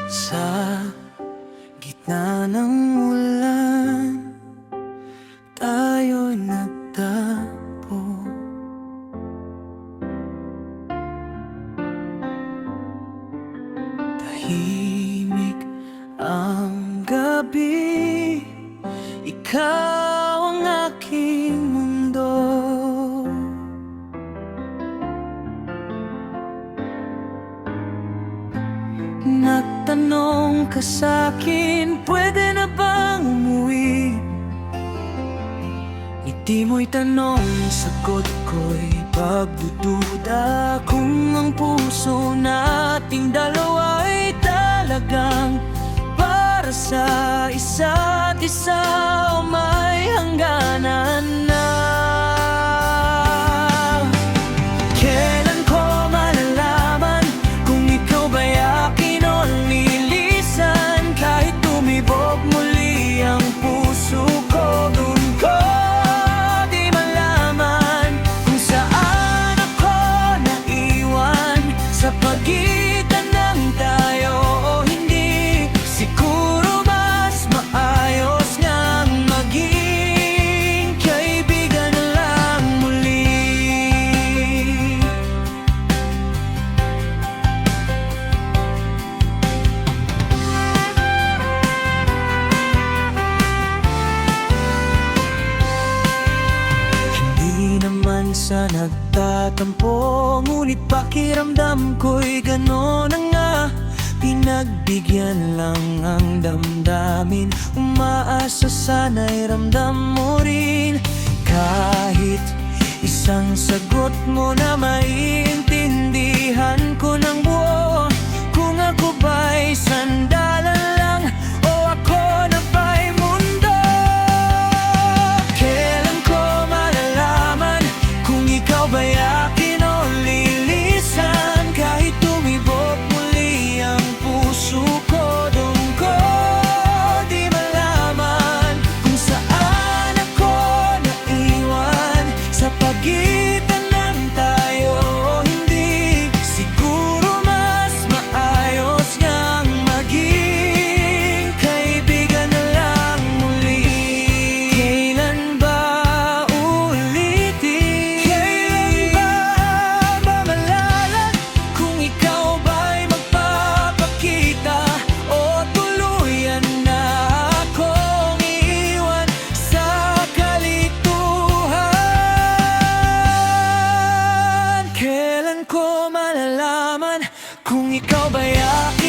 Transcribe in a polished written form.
Sa gitna ng ulan, tayo'y nagtagpo. Tahimik ang gabi, ikaw ang aking mundo. Nagtanong ka sa'kin, pwede na bang umuwi? Ngiti mo'y tanong, sagot ko'y pagdududa. Kung ang puso nating dalawa'y talagang para sa isa't isa, o may hangganan na. Kailan ko malalaman kung ikaw ba'y akin o lilisan? Kahit tumibok muli ang puso ko, dun ko di malaman kung saan ako naiwan. Sa pagitan ng tayo o hindi, siguro mas maayos ngang maging kaibigan na lang muli. Hindi naman sa nagtatampo, ngunit pakiramdam ko'y gano'n na nga. Pinagbigyan lang ang damdamin, umaasa sana'y ramdam mo rin. Kahit isang sagot mo na maiintindihan ko ng buo, kung ako ba'y sandalan lang o ako na ba'y mundo. Kailan ko malalaman kung ikaw ba'y akin o lilisan? Kahit tumibok muli ang puso ko, dun ko di malaman kung saan ako naiwan. Sa pagitan ng tayo o hindi, siguro mas maayos ngang maging kaibigan na lang muli. Kailan ba ulitin? Kailan ba mamalalan kung ikaw ba'y magpapakita o tuluyan na akong iiwan sa kalituhan? Kailan ko malalaman kung ikaw ba'y akin